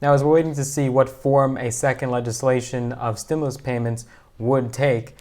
Now, as we're waiting to see what form a second legislation of stimulus payments would take,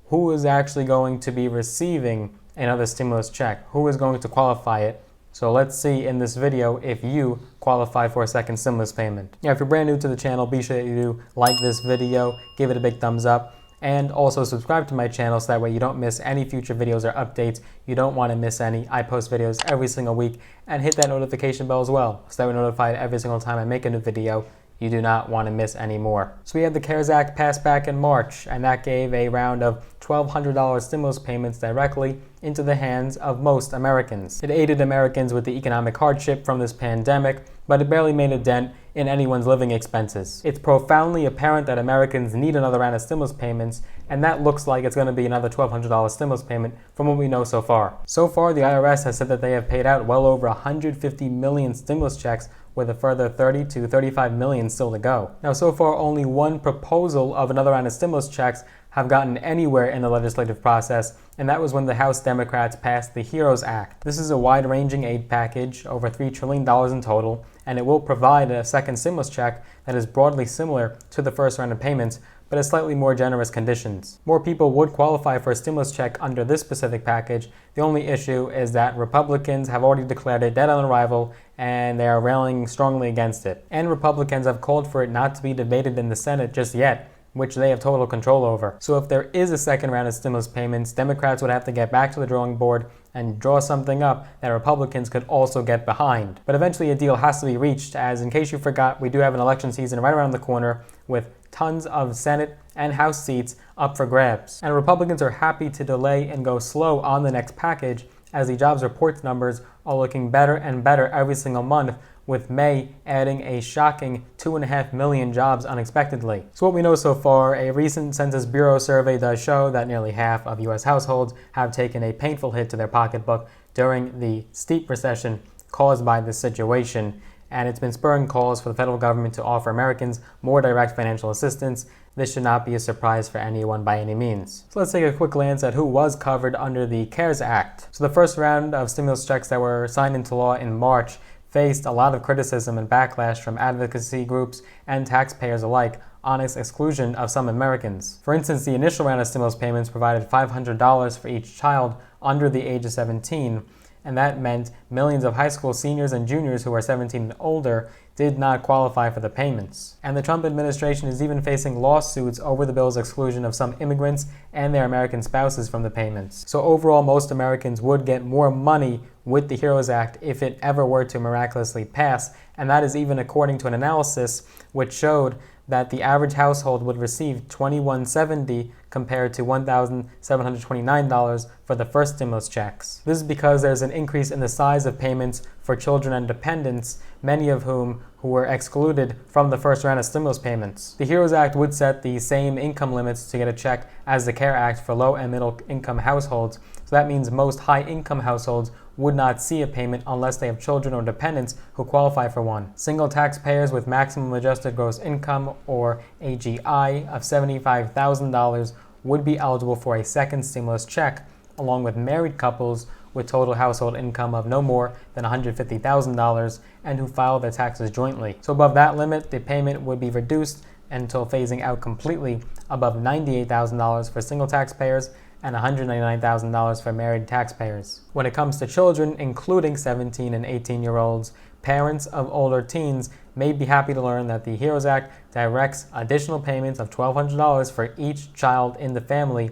who is actually going to be receiving another stimulus check? Who is going to qualify it? So let's see in this video if you qualify for a second stimulus payment. Now, if you're brand new to the channel, be sure that you like this video, give it a big thumbs up, and also subscribe to my channel so that way you don't miss any future videos or updates. You don't want to miss any. I post videos every single week, and hit that notification bell as well so that we're notified every single time I make a new video. You do not want to miss any more. So we had the CARES Act passed back in March, and that gave a round of $1,200 stimulus payments directly into the hands of most Americans. It aided Americans with the economic hardship from this pandemic, but it barely made a dent in anyone's living expenses. It's profoundly apparent that Americans need another round of stimulus payments, and that looks like it's going to be another $1,200 stimulus payment from what we know so far. So far, the IRS has said that they have paid out well over 150 million stimulus checks, with a further 30 to 35 million still to go. Now, so far, only one proposal of another round of stimulus checks have gotten anywhere in the legislative process, and that was when the House Democrats passed the HEROES Act. This is a wide-ranging aid package, over $3 trillion in total, and it will provide a second stimulus check that is broadly similar to the first round of payments, but at slightly more generous conditions. More people would qualify for a stimulus check under this specific package. The only issue is that Republicans have already declared it dead on arrival, and they are railing strongly against it. And Republicans have called for it not to be debated in the Senate just yet, which they have total control over. So if there is a second round of stimulus payments, Democrats would have to get back to the drawing board and draw something up that Republicans could also get behind. But eventually a deal has to be reached, as in case you forgot, we do have an election season right around the corner with tons of Senate and House seats up for grabs. And Republicans are happy to delay and go slow on the next package, as the jobs reports numbers are looking better and better every single month, with May adding a shocking 2.5 million jobs unexpectedly. So what we know so far, a recent Census Bureau survey does show that nearly half of U.S. households have taken a painful hit to their pocketbook during the steep recession caused by this situation, and it's been spurring calls for the federal government to offer Americans more direct financial assistance. This should not be a surprise for anyone by any means. So let's take a quick glance at who was covered under the CARES Act. So the first round of stimulus checks that were signed into law in March faced a lot of criticism and backlash from advocacy groups and taxpayers alike on its exclusion of some Americans. For instance, the initial round of stimulus payments provided $500 for each child under the age of 17, and that meant millions of high school seniors and juniors who are 17 and older did not qualify for the payments. And the Trump administration is even facing lawsuits over the bill's exclusion of some immigrants and their American spouses from the payments. So overall, most Americans would get more money with the HEROES Act if it ever were to miraculously pass, and that is even according to an analysis which showed that the average household would receive $2,170 compared to $1,729 for the first stimulus checks. This is because there's an increase in the size of payments for children and dependents, many of whom were excluded from the first round of stimulus payments. The HEROES Act would set the same income limits to get a check as the CARE Act for low and middle income households, so that means most high income households would not see a payment unless they have children or dependents who qualify for one. Single taxpayers with maximum adjusted gross income, or AGI, of $75,000 would be eligible for a second stimulus check, along with married couples with total household income of no more than $150,000 and who file their taxes jointly. So above that limit, the payment would be reduced until phasing out completely above $98,000 for single taxpayers and $199,000 for married taxpayers. When it comes to children, including 17 and 18-year-olds, parents of older teens may be happy to learn that the HEROES Act directs additional payments of $1,200 for each child in the family,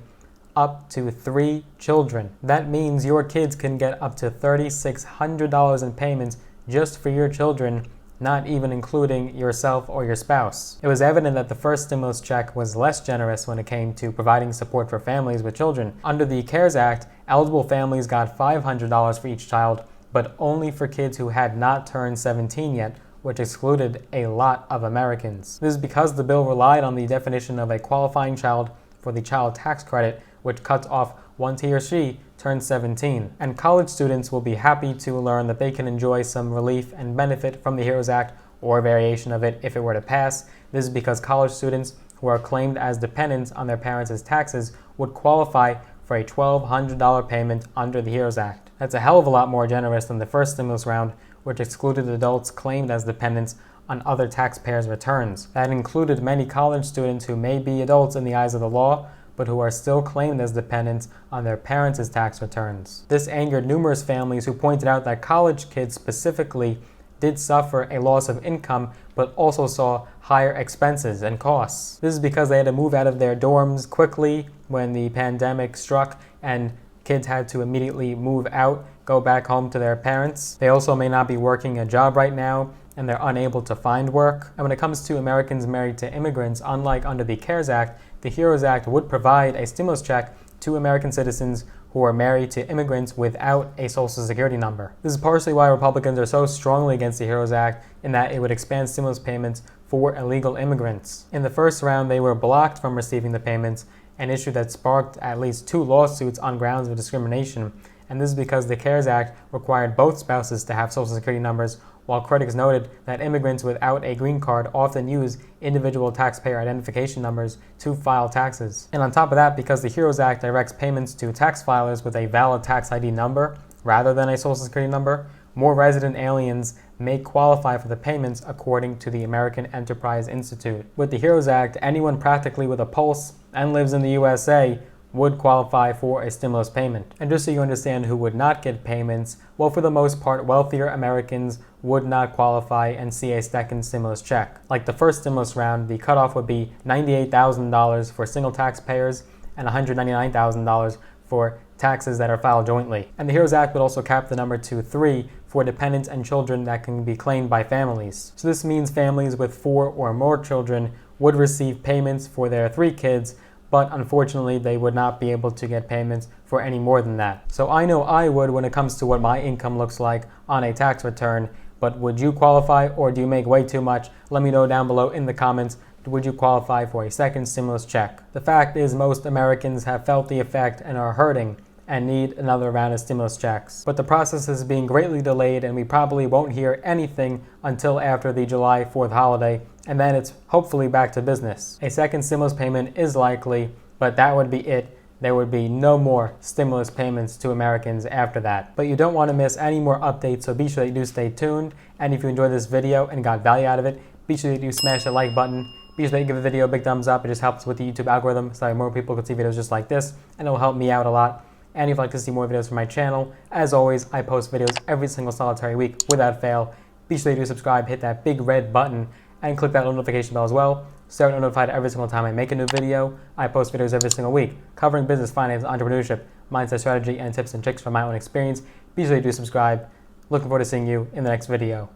up to 3 children. That means your kids can get up to $3,600 in payments just for your children, not even including yourself or your spouse. It was evident that the first stimulus check was less generous when it came to providing support for families with children. Under the CARES Act, eligible families got $500 for each child, but only for kids who had not turned 17 yet, which excluded a lot of Americans. This is because the bill relied on the definition of a qualifying child for the child tax credit, which cuts off once he or she turns 17. And college students will be happy to learn that they can enjoy some relief and benefit from the HEROES Act, or a variation of it if it were to pass. This is because college students who are claimed as dependents on their parents' taxes would qualify for a $1,200 payment under the HEROES Act. That's a hell of a lot more generous than the first stimulus round, which excluded adults claimed as dependents on other taxpayers' returns. That included many college students who may be adults in the eyes of the law, but who are still claimed as dependents on their parents' tax returns. This angered numerous families who pointed out that college kids specifically did suffer a loss of income, but also saw higher expenses and costs. This is because they had to move out of their dorms quickly when the pandemic struck, and kids had to immediately move out, go back home to their parents. They also may not be working a job right now, and they're unable to find work. And when it comes to Americans married to immigrants, unlike under the CARES Act, the HEROES Act would provide a stimulus check to American citizens who are married to immigrants without a social security number. This is partially why Republicans are so strongly against the HEROES Act, in that it would expand stimulus payments for illegal immigrants. In the first round, they were blocked from receiving the payments, an issue that sparked at least 2 lawsuits on grounds of discrimination. And this is because the CARES Act required both spouses to have social security numbers, while critics noted that immigrants without a green card often use individual taxpayer identification numbers to file taxes. And on top of that, because the HEROES Act directs payments to tax filers with a valid tax ID number rather than a social security number, more resident aliens may qualify for the payments according to the American Enterprise Institute. With the HEROES Act, anyone practically with a pulse and lives in the USA would qualify for a stimulus payment. And just so you understand who would not get payments, well, for the most part, wealthier Americans would not qualify and see a second stimulus check. Like the first stimulus round, the cutoff would be $98,000 for single taxpayers and $199,000 for taxes that are filed jointly. And the HEROES Act would also cap the number to 3 for dependents and children that can be claimed by families. So this means families with 4 or more children would receive payments for their 3 kids, but unfortunately they would not be able to get payments for any more than that. So I know I would when it comes to what my income looks like on a tax return, but would you qualify, or do you make way too much? Let me know down below in the comments. Would you qualify for a second stimulus check? The fact is, most Americans have felt the effect and are hurting and need another round of stimulus checks. But the process is being greatly delayed, and we probably won't hear anything until after the July 4th holiday, and then it's hopefully back to business. A second stimulus payment is likely, but that would be it. There would be no more stimulus payments to Americans after that. But you don't want to miss any more updates, so be sure that you do stay tuned. And if you enjoyed this video and got value out of it, be sure that you smash the like button. Be sure that you give the video a big thumbs up. It just helps with the YouTube algorithm so that more people can see videos just like this, and it will help me out a lot. And if you'd like to see more videos from my channel, as always, I post videos every single solitary week without fail. Be sure that you subscribe, hit that big red button, and click that notification bell as well, so you're notified every single time I make a new video. I post videos every single week covering business, finance, entrepreneurship, mindset, strategy, and tips and tricks from my own experience. Be sure you do subscribe. Looking forward to seeing you in the next video.